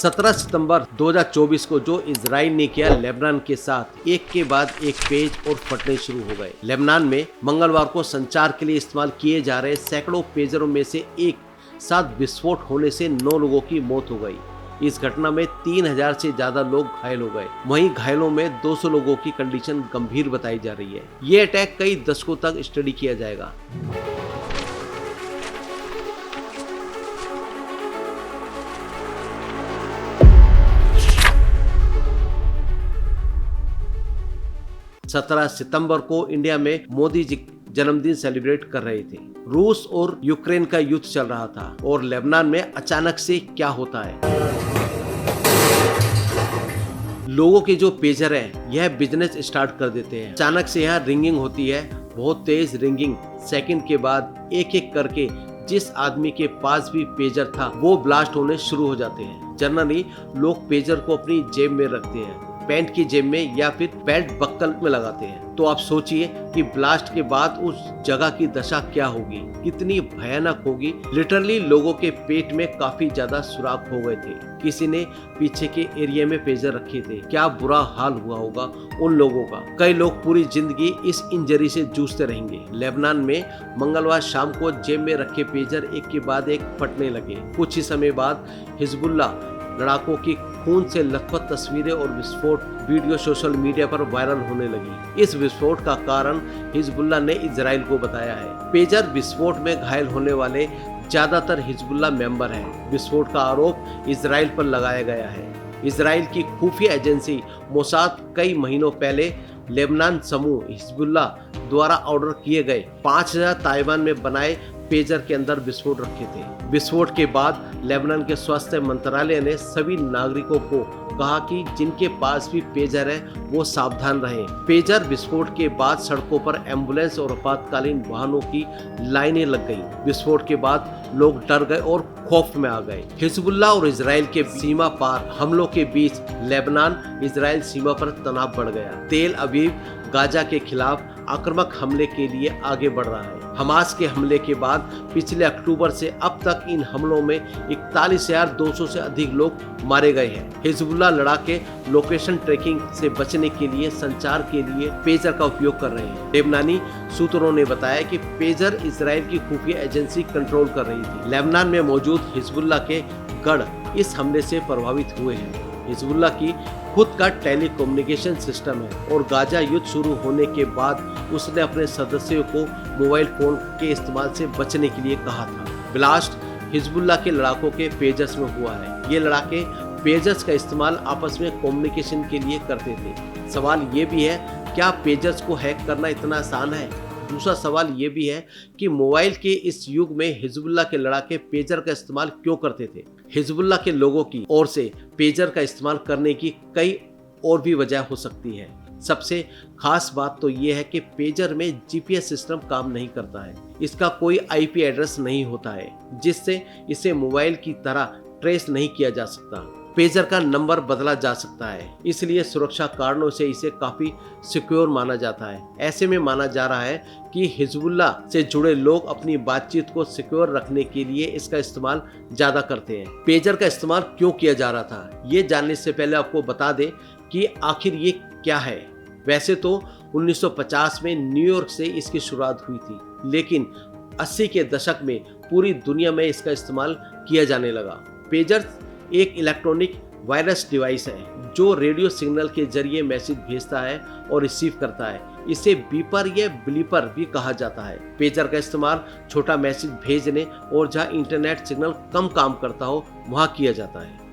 17 सितंबर 2024 को जो इजराइल ने किया लेबनान के साथ, एक के बाद एक पेज और फटने शुरू हो गए। लेबनान में मंगलवार को संचार के लिए इस्तेमाल किए जा रहे सैकड़ों पेजरों में से एक साथ विस्फोट होने से 9 लोगों की मौत हो गई। इस घटना में 3000 से ज्यादा लोग घायल हो गए। वहीं घायलों में 200 लोगों की कंडीशन गंभीर बताई जा रही है। ये अटैक कई दशकों तक स्टडी किया जाएगा। सत्रह सितंबर को इंडिया में मोदी जी जन्मदिन सेलिब्रेट कर रहे थे। रूस और यूक्रेन का युद्ध चल रहा था और लेबनान में अचानक से क्या होता है। लोगों के जो पेजर है यह बिजनेस स्टार्ट कर देते हैं। अचानक से यहाँ रिंगिंग होती है, बहुत तेज रिंगिंग। सेकंड के बाद एक एक करके जिस आदमी के पास भी पेजर था वो ब्लास्ट होने शुरू हो जाते हैं। जनरली लोग पेजर को अपनी जेब में रखते हैं, पैंट की जेब में या फिर बेल्ट बक्कल में लगाते हैं। तो आप सोचिए कि ब्लास्ट के बाद उस जगह की दशा क्या होगी, कितनी भयानक होगी। लिटरली लोगों के पेट में काफी ज्यादा सुराख हो गए थे। किसी ने पीछे के एरिया में पेजर रखे थे। क्या बुरा हाल हुआ होगा उन लोगों का। कई लोग पूरी जिंदगी इस इंजरी से जूझते रहेंगे। लेबनान में मंगलवार शाम को जेब में रखे पेजर एक के बाद एक फटने लगे। कुछ ही समय बाद हिजबुल्लाह लड़ाकों की खून से लथपथ तस्वीरें और विस्फोट वीडियो सोशल मीडिया पर वायरल होने लगी। इस विस्फोट का कारण हिजबुल्लाह ने इजराइल को बताया है। पेजर विस्फोट में घायल होने वाले ज्यादातर हिजबुल्लाह मेंबर हैं। विस्फोट का आरोप इजराइल पर लगाया गया है। इजराइल की खुफिया एजेंसी मोसाद कई महीनों पहले लेबनान समूह हिजबुल्लाह द्वारा ऑर्डर किए गए 5000 ताइवान में बनाए पेजर के अंदर विस्फोट रखे थे। विस्फोट के बाद लेबनान के स्वास्थ्य मंत्रालय ने सभी नागरिकों को कहा कि जिनके पास भी पेजर है वो सावधान रहें। पेजर विस्फोट के बाद सड़कों पर एम्बुलेंस और आपातकालीन वाहनों की लाइनें लग गईं। विस्फोट के बाद लोग डर गए और खौफ में आ गए। हिजबुल्लाह और इजराइल के सीमा पार हमलों के बीच लेबनान इजराइल सीमा पर तनाव बढ़ गया। तेल अवीव गाजा के खिलाफ आक्रामक हमले के लिए आगे बढ़ रहा है। हमास के हमले के बाद पिछले अक्टूबर से अब तक इन हमलों में 41,200 से अधिक लोग मारे गए हैं। हिजबुल्लाह लड़ाके लोकेशन ट्रैकिंग से बचने के लिए संचार के लिए पेजर का उपयोग कर रहे हैं। लेबनानी सूत्रों ने बताया कि पेजर इजराइल की खुफिया एजेंसी कंट्रोल कर रही थी। लेबनान में मौजूद हिजबुल्लाह के गढ़ इस हमले से प्रभावित हुए हैं। हिजबुल्लाह की खुद का टेलीकम्युनिकेशन सिस्टम है और गाजा युद्ध शुरू होने के बाद उसने अपने सदस्यों को मोबाइल फोन के इस्तेमाल से बचने के लिए कहा था। ब्लास्ट हिजबुल्लाह के लड़ाकों के पेजर्स में हुआ है। ये लड़ाके पेजर्स का इस्तेमाल आपस में कम्युनिकेशन के लिए करते थे। सवाल ये भी है, क्या पेजर्स को हैक करना इतना आसान है? दूसरा सवाल ये भी है कि मोबाइल के इस युग में हिजबुल्लाह के लड़ाके पेजर का इस्तेमाल क्यों करते थे? हिजबुल्लाह के लोगों की ओर से पेजर का इस्तेमाल करने की कई और भी वजह हो सकती है। सबसे खास बात तो ये है कि पेजर में जीपीएस सिस्टम काम नहीं करता है। इसका कोई आईपी एड्रेस नहीं होता है जिससे इसे मोबाइल की तरह ट्रेस नहीं किया जा सकता। पेजर का नंबर बदला जा सकता है, इसलिए सुरक्षा कारणों से इसे काफी सिक्योर माना जाता है। ऐसे में माना जा रहा है कि हिजबुल्लाह से जुड़े लोग अपनी बातचीत को सिक्योर रखने के लिए इसका इस्तेमाल ज्यादा करते हैं। पेजर का इस्तेमाल क्यों किया जा रहा था, ये जानने से पहले आपको बता दें कि आखिर ये क्या है। वैसे तो 1950 में न्यूयॉर्क से इसकी शुरुआत हुई थी, लेकिन 80 के दशक में पूरी दुनिया में इसका इस्तेमाल किया जाने लगा। पेजर एक इलेक्ट्रॉनिक वायरलेस डिवाइस है जो रेडियो सिग्नल के जरिए मैसेज भेजता है और रिसीव करता है। इसे बीपर या ब्लीपर भी कहा जाता है। पेजर का इस्तेमाल छोटा मैसेज भेजने और जहां इंटरनेट सिग्नल कम काम करता हो वहां किया जाता है।